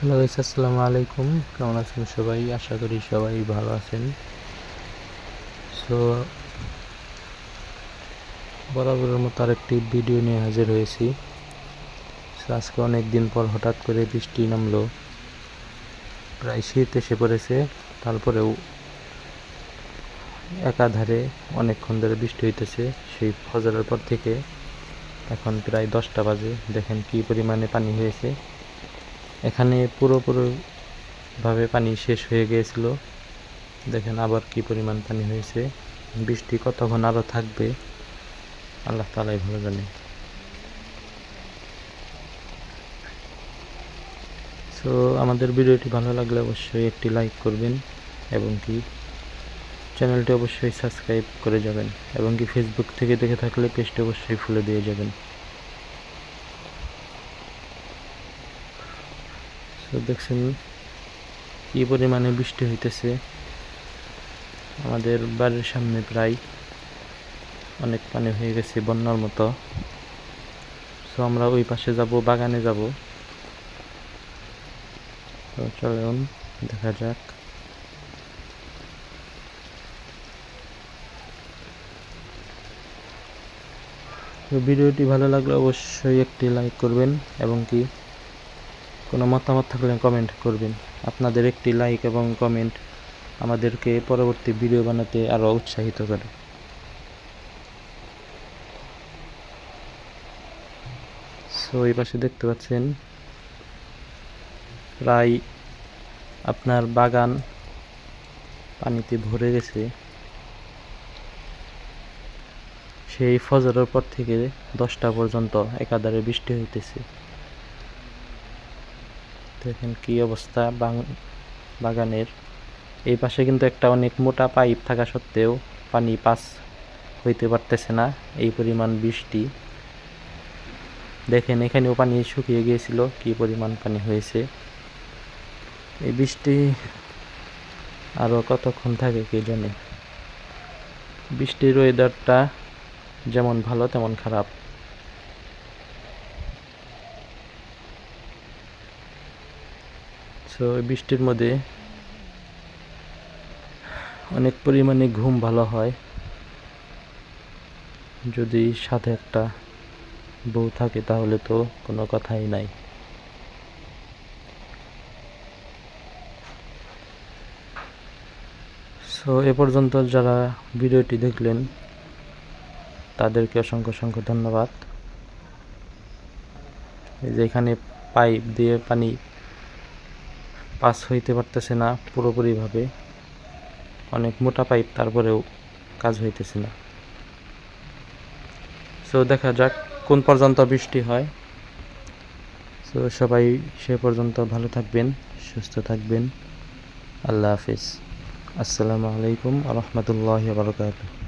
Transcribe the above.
Hello guys, আসসালামু আলাইকুম। কেমন আছেন সবাই? আশা করি সবাই ভালো আছেন। সো বরাবরের মতো আরেকটি ভিডিও নিয়ে হাজির হয়েছি। আজকে অনেক দিন পর হঠাৎ করে বৃষ্টি নামলো, প্রায় শীত এসে পড়েছে। তারপরেও একাধারে অনেকক্ষণ ধরে বৃষ্টি হইতেছে, সেই ফজরের পর থেকে। এখন প্রায় 10টা বাজে, দেখেন কি পরিমাণে পানি হয়েছে। এখানে পুরোপুরিভাবে পানি শেষ হয়ে গিয়েছিল, দেখেন আবার কি পরিমাণ পানি হয়েছে। বৃষ্টি কতক্ষণ আরও থাকবে আল্লাহ তাআলাই ভালো জানে। সো আমাদের ভিডিওটি ভালো লাগলে অবশ্যই একটি লাইক করবেন এবং কি চ্যানেলটি অবশ্যই সাবস্ক্রাইব করে যাবেন, এবং কি ফেসবুক থেকে দেখে থাকলে পেজটি অবশ্যই ফলো দিয়ে যাবেন। সো দেখছেন কি পরিমাণে বৃষ্টি হইতেছে। আমাদের বাড়ির সামনে প্রায় অনেক পানি হয়ে গেছে, বন্যার মতো। সো আমরা ওই পাশে যাব, বাগানে যাব। তো চলুন দেখা যাক। তো ভিডিওটি ভালো লাগলে অবশ্যই একটি লাইক করবেন এবং কি কোনো মতামত থাকলে কমেন্ট করবেন। আপনাদের একটি লাইক এবং কমেন্ট আমাদেরকে পরবর্তী ভিডিও বানাতে আরও উৎসাহিত করে। সো এই পাশে দেখতে পাচ্ছেন প্রায় আপনার বাগান পানিতে ভরে গেছে। সেই ফজরের পর থেকে 10টা পর্যন্ত একাধারে বৃষ্টি হইতেছে। দেখেন কি অবস্থা বাগানের। এই পাশে কিন্তু একটা অনেক মোটা পাইপ থাকা সত্ত্বেও পানি পাস হইতে পারতেছে না, এই পরিমাণ বৃষ্টি। দেখেন এখানেও পানি শুকিয়ে গিয়েছিল, কি পরিমাণ পানি হয়েছে। এই বৃষ্টি আরও কতক্ষণ থাকে কে জানে। বৃষ্টির ওয়েদারটা যেমন ভালো তেমন খারাপ। সো বৃষ্টির মধ্যে অনেক পরিমাণে ঘুম ভালো হয়, যদি সাথে একটা বউ থাকে তাহলে তো কোনো কথাই নাই। সো এ পর্যন্ত যারা ভিডিওটি দেখলেন তাদেরকে অসংখ্য অসংখ্য ধন্যবাদ। এই যে এখানে পাইপ দিয়ে পানি পাস হইতে পারতেছে না পুরোপুরিভাবে, অনেক মোটা পাইপ, তারপরেও কাজ হইতেছে না। সো দেখা যাক কোন পর্যন্ত বৃষ্টি হয়। সো সবাই সে পর্যন্ত ভালো থাকবেন, সুস্থ থাকবেন। আল্লাহ হাফিজ। আসসালামু আলাইকুম ওয়া রাহমাতুল্লাহি ওয়া বারাকাতুহু।